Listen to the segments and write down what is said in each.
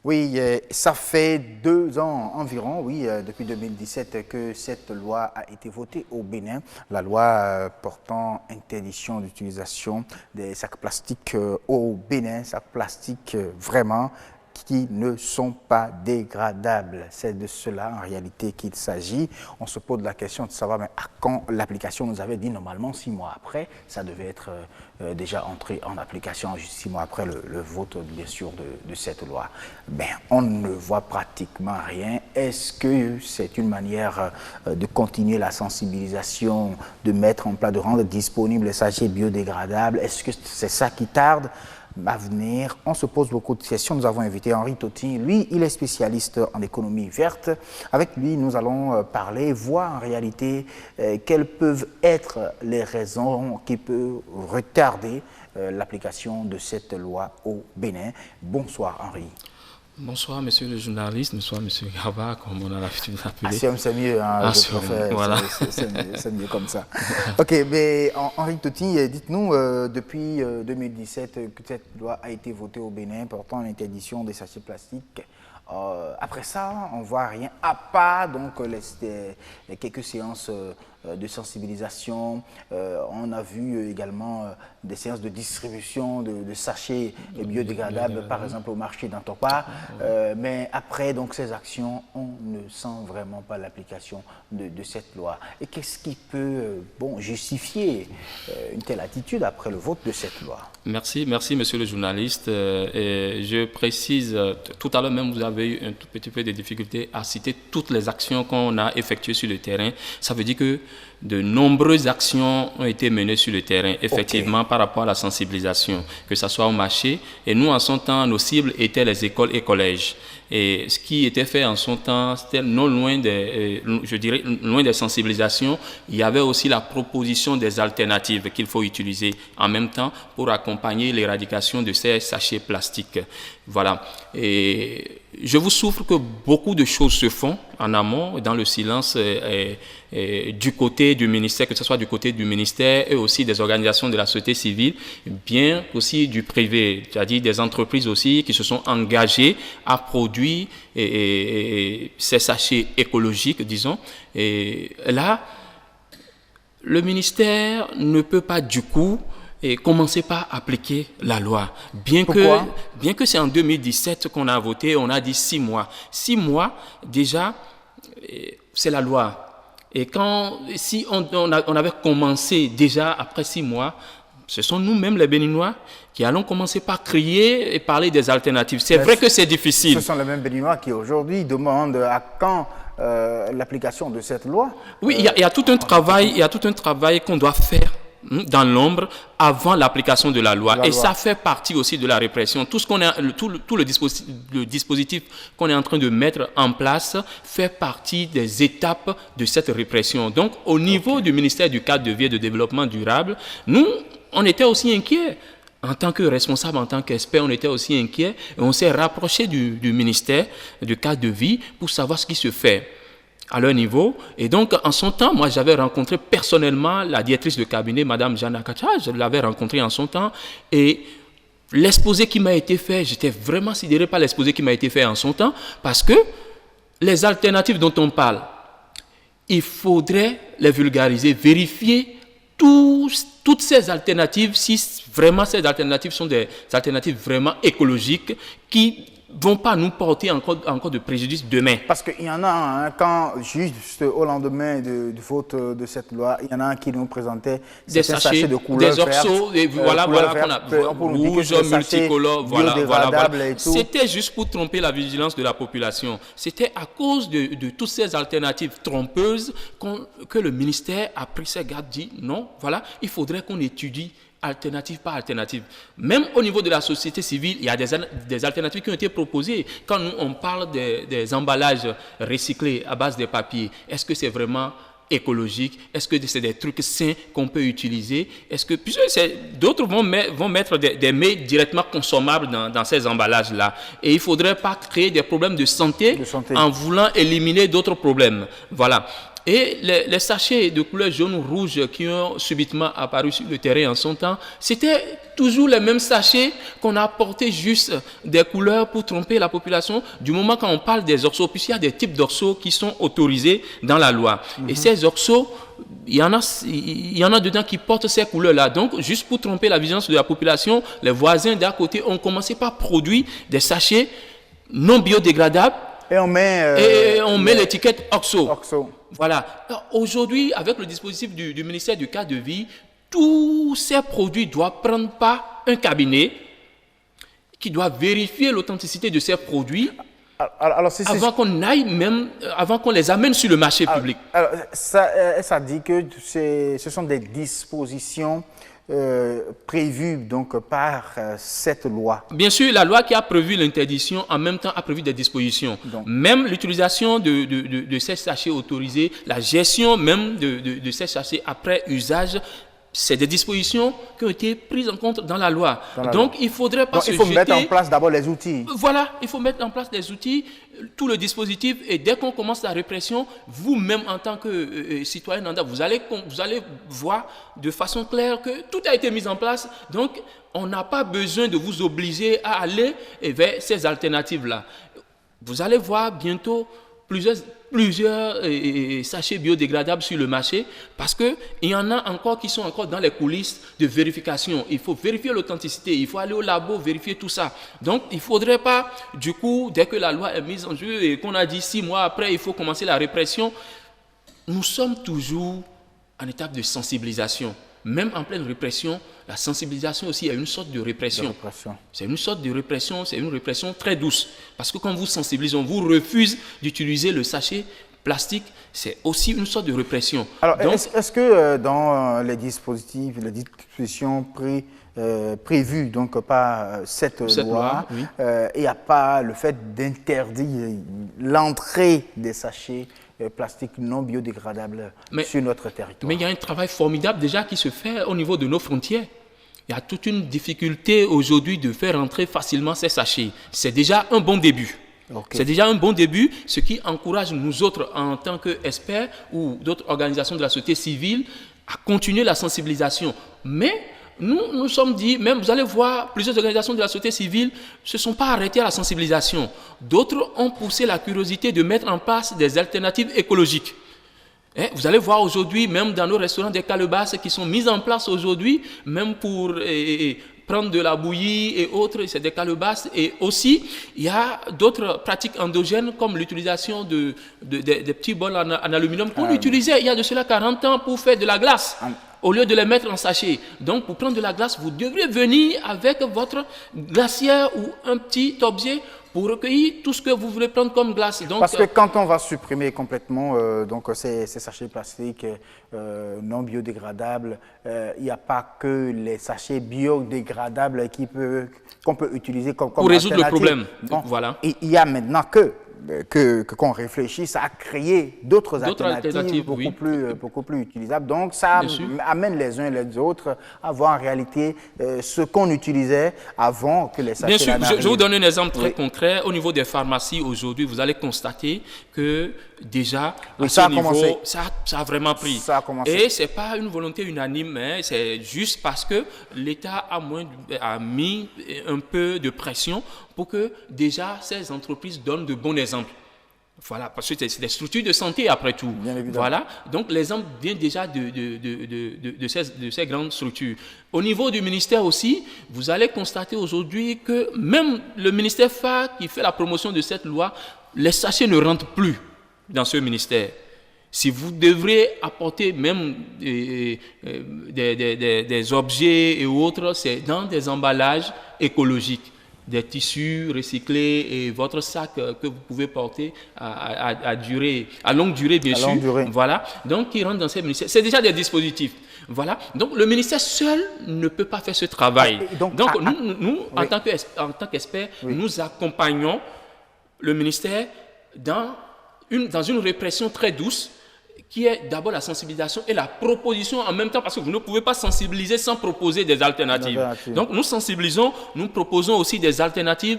Oui, ça fait 2 ans environ, oui, depuis 2017 que cette loi a été votée au Bénin, la loi portant interdiction d'utilisation des sacs plastiques au Bénin, sacs plastiques vraiment qui ne sont pas dégradables. C'est de cela en réalité qu'il s'agit. On se pose la question de savoir mais à quand l'application. Nous avait dit normalement 6 mois après, ça devait être déjà entré en application 6 mois après le vote bien sûr de cette loi. Ben, on ne voit pratiquement rien. Est-ce que c'est une manière de continuer la sensibilisation, de mettre en place, de rendre disponibles les sachets biodégradables? Est-ce que c'est ça qui tarde à venir? On se pose beaucoup de questions. Nous avons invité Henri Toti. Lui, il est spécialiste en économie verte. Avec lui, nous allons parler, voir en réalité quelles peuvent être les raisons qui peuvent retarder l'application de cette loi au Bénin. Bonsoir Henri. Bonsoir, monsieur le journaliste, bonsoir, monsieur Gava, comme on a l'habitude d'appeler. C'est mieux, hein, voilà. C'est mieux comme ça. Ok, mais Henri Toti, dites-nous, depuis 2017 que cette loi a été votée au Bénin portant l'interdiction des sachets plastiques. Après ça, on ne voit rien, à part donc, les quelques séances de sensibilisation. On a vu également des séances de distribution de sachets biodégradables, par exemple au marché d'Antopa. Mais après donc, ces actions, on ne sent vraiment pas l'application de cette loi. Et qu'est-ce qui peut justifier une telle attitude après le vote de cette loi? Merci monsieur le journaliste. Et je précise, tout à l'heure même, vous avez eu un tout petit peu de difficultés à citer toutes les actions qu'on a effectuées sur le terrain. Ça veut dire que de nombreuses actions ont été menées sur le terrain, effectivement, par rapport à la sensibilisation, que ce soit au marché. Et nous, en son temps, nos cibles étaient les écoles et collèges. Et ce qui était fait en son temps, c'était non loin des, je dirais, loin des sensibilisations. Il y avait aussi la proposition des alternatives qu'il faut utiliser en même temps pour accompagner l'éradication de ces sachets plastiques. Voilà. Et je vous souffre que beaucoup de choses se font en amont, dans le silence du côté du ministère, que ce soit du côté du ministère et aussi des organisations de la société civile, bien aussi du privé, c'est-à-dire des entreprises aussi qui se sont engagées à produire ces sachets écologiques, disons. Et là, le ministère ne peut pas du coup commencer par appliquer la loi. Bien que c'est en 2017 qu'on a voté, on a dit 6 mois. 6 mois, déjà, c'est la loi. Et si on avait commencé déjà après 6 mois, ce sont nous-mêmes les Béninois qui allons commencer par crier et parler des alternatives. C'est vrai que c'est difficile. Ce sont les mêmes Béninois qui aujourd'hui demandent à quand l'application de cette loi. Oui, il y a tout un travail qu'on doit faire dans l'ombre avant l'application de la loi. Et ça fait partie aussi de la répression. Tout le dispositif qu'on est en train de mettre en place fait partie des étapes de cette répression. Donc, au niveau du ministère du cadre de vie et de développement durable, nous, on était aussi inquiets. En tant que responsable, en tant qu'expert, on était aussi inquiets. Et on s'est rapproché du ministère du cadre de vie pour savoir ce qui se fait à leur niveau. Et donc, en son temps, moi, j'avais rencontré personnellement la directrice de cabinet, Madame Jeanne Akacha. Je l'avais rencontrée en son temps. Et l'exposé qui m'a été fait, j'étais vraiment sidéré par l'exposé qui m'a été fait en son temps, parce que les alternatives dont on parle, il faudrait les vulgariser, vérifier toutes ces alternatives, si vraiment ces alternatives sont des alternatives vraiment écologiques qui vont pas nous porter encore de préjudice demain. Parce qu'il y en a, hein, quand juste au lendemain du vote de cette loi, il y en a un qui nous présentait des sachets de couleur des orceaux, voilà, rouge, multicolore, voilà. C'était juste pour tromper la vigilance de la population. C'était à cause de toutes ces alternatives trompeuses que le ministère a pris ses gardes, dit non, voilà, il faudrait qu'on étudie alternative par alternative. Même au niveau de la société civile, il y a des alternatives qui ont été proposées. Quand nous, on parle des emballages recyclés à base de papier, est-ce que c'est vraiment écologique? Est-ce que c'est des trucs sains qu'on peut utiliser? D'autres vont mettre des mets directement consommables dans ces emballages-là. Et il ne faudrait pas créer des problèmes de santé en voulant éliminer d'autres problèmes. Voilà. Et les sachets de couleur jaune-rouge qui ont subitement apparu sur le terrain en son temps, c'était toujours les mêmes sachets qu'on a apportés juste des couleurs pour tromper la population, du moment quand on parle des oxos, puisqu'il y a des types d'oxos qui sont autorisés dans la loi. Et ces oxos, il y en a dedans qui portent ces couleurs-là. Donc, juste pour tromper la vigilance de la population, les voisins d'à côté ont commencé par produire des sachets non biodégradables. Et on met l'étiquette OXO. OXO. Voilà. Aujourd'hui, avec le dispositif du ministère du cadre de vie, tous ces produits doivent prendre par un cabinet qui doit vérifier l'authenticité de ces produits avant qu'on aille même, avant qu'on les amène sur le marché public. Alors, ça dit que ce sont des dispositions prévues donc par cette loi. Bien sûr, la loi qui a prévu l'interdiction, en même temps, a prévu des dispositions. Donc, même l'utilisation de ces sachets autorisés, la gestion même de ces sachets après usage, c'est des dispositions qui ont été prises en compte dans la loi. Donc, il ne faudrait pas se jeter... Il faut mettre en place d'abord les outils. Voilà, il faut mettre en place des outils, tout le dispositif, et dès qu'on commence la répression, vous-même en tant que citoyen lambda, vous allez voir de façon claire que tout a été mis en place. Donc, on n'a pas besoin de vous obliger à aller vers ces alternatives-là. Vous allez voir bientôt plusieurs sachets biodégradables sur le marché, parce qu'il y en a encore qui sont encore dans les coulisses de vérification. Il faut vérifier l'authenticité, il faut aller au labo, vérifier tout ça. Donc, il ne faudrait pas, du coup, dès que la loi est mise en jeu et qu'on a dit 6 mois après, il faut commencer la répression. Nous sommes toujours en étape de sensibilisation. Même en pleine répression, la sensibilisation aussi, il y a une sorte de répression. C'est une sorte de répression, c'est une répression très douce. Parce que quand vous sensibilisez, on vous refuse d'utiliser le sachet plastique, c'est aussi une sorte de répression. Alors, est-ce que dans les dispositifs, les dispositions prévues donc, par cette loi, oui. Il n'y a pas le fait d'interdire l'entrée des sachets plastique non biodégradable sur notre territoire? Mais il y a un travail formidable déjà qui se fait au niveau de nos frontières. Il y a toute une difficulté aujourd'hui de faire entrer facilement ces sachets. C'est déjà un bon début. Okay. C'est déjà un bon début, ce qui encourage nous autres en tant qu'experts ou d'autres organisations de la société civile à continuer la sensibilisation. Mais nous sommes dit, même vous allez voir, plusieurs organisations de la société civile ne se sont pas arrêtées à la sensibilisation. D'autres ont poussé la curiosité de mettre en place des alternatives écologiques. Vous allez voir aujourd'hui, même dans nos restaurants, des calebasses qui sont mises en place aujourd'hui, même pour prendre de la bouillie et autres, c'est des calebasses. Et aussi, il y a d'autres pratiques endogènes comme l'utilisation des petits bols en aluminium qu'on utilisait il y a de cela 40 ans pour faire de la glace. Au lieu de les mettre en sachet. Donc, pour prendre de la glace, vous devrez venir avec votre glacière ou un petit objet pour recueillir tout ce que vous voulez prendre comme glace. Donc, parce que quand on va supprimer complètement ces sachets plastiques non biodégradables, il n'y a pas que les sachets biodégradables qu'on peut utiliser comme pour résoudre le problème. Bon, voilà. Il y a maintenant qu'on réfléchisse à créer d'autres alternatives beaucoup plus utilisables. Donc, ça amène les uns et les autres à voir en réalité ce qu'on utilisait avant que les sachets n'arrivent. Bien sûr, je vous donne un exemple très concret. Au niveau des pharmacies, aujourd'hui, vous allez constater que déjà, à ce niveau, ça a vraiment pris. Ça a commencé. Et ce n'est pas une volonté unanime, hein, c'est juste parce que l'État a mis un peu de pression pour que déjà ces entreprises donnent de bons exemples. Voilà, parce que c'est des structures de santé après tout. Voilà, donc l'exemple vient déjà de ces grandes structures. Au niveau du ministère aussi, vous allez constater aujourd'hui que même le ministère phare qui fait la promotion de cette loi, les sachets ne rentrent plus dans ce ministère. Si vous devrez apporter même des objets et autres, c'est dans des emballages écologiques. Des tissus recyclés et votre sac que vous pouvez porter à longue durée, bien sûr. Voilà. Donc, qui rentrent dans ces ministères. C'est déjà des dispositifs. Voilà. Donc, le ministère seul ne peut pas faire ce travail. Donc nous, en tant qu'experts, nous accompagnons le ministère dans une répression très douce, qui est d'abord la sensibilisation et la proposition en même temps, parce que vous ne pouvez pas sensibiliser sans proposer des alternatives. Donc nous sensibilisons, nous proposons aussi des alternatives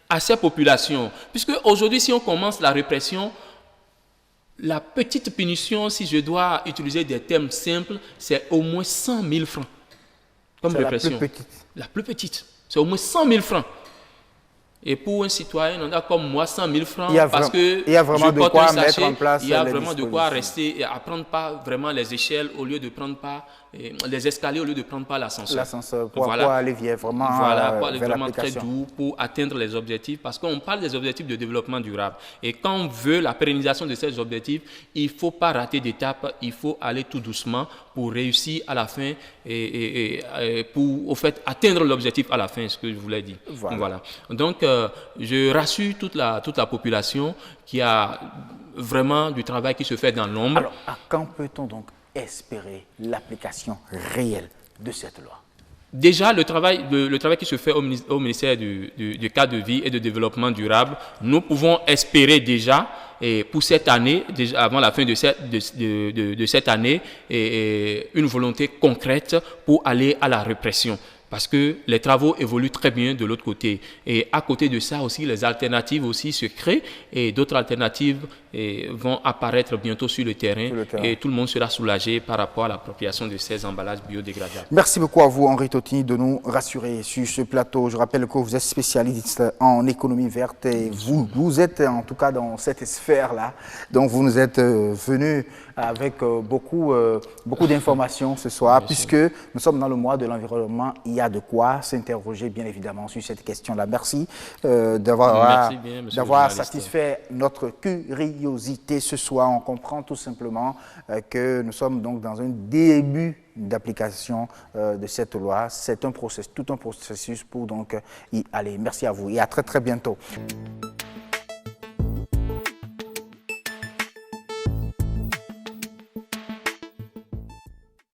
à ces populations. Puisque aujourd'hui, si on commence la répression, la petite punition, si je dois utiliser des termes simples, c'est au moins 100 000 francs comme répression. La plus petite. La plus petite. C'est au moins 100 000 francs. Et pour un citoyen, on a comme moi 100 000 francs parce que il y a vraiment je de porte quoi un mettre sachet, en place. Il y a vraiment de quoi rester et apprendre pas vraiment les échelles au lieu de prendre pas les escaliers au lieu de prendre pas l'ascenseur. L'ascenseur pour aller vraiment, pour aller vraiment très doux pour atteindre les objectifs parce qu'on parle des objectifs de développement durable. Et quand on veut la pérennisation de ces objectifs, il ne faut pas rater d'étape, il faut aller tout doucement pour réussir à la fin et pour au fait atteindre l'objectif à la fin, ce que je voulais dire. Voilà. Donc je rassure toute la population qu'il y a vraiment du travail qui se fait dans l'ombre. Alors, à quand peut-on donc espérer l'application réelle de cette loi? Déjà, le travail qui se fait au ministère du cadre de vie et de développement durable, nous pouvons espérer déjà, et pour cette année, déjà avant la fin de cette année, une volonté concrète pour aller à la répression. Parce que les travaux évoluent très bien de l'autre côté. Et à côté de ça aussi, les alternatives aussi se créent et d'autres alternatives vont apparaître bientôt sur le terrain. Et tout le monde sera soulagé par rapport à l'appropriation de ces emballages biodégradables. Merci beaucoup à vous, Henri Totini, de nous rassurer sur ce plateau. Je rappelle que vous êtes spécialiste en économie verte et vous êtes en tout cas dans cette sphère-là. Donc vous nous êtes venu avec beaucoup d'informations ce soir, puisque nous sommes dans le mois de l'environnement. Il y a de quoi s'interroger bien évidemment sur cette question-là. Merci d'avoir satisfait notre curiosité ce soir. On comprend tout simplement que nous sommes donc dans un début d'application de cette loi. C'est un processus, tout un processus pour donc y aller. Merci à vous et à très très bientôt.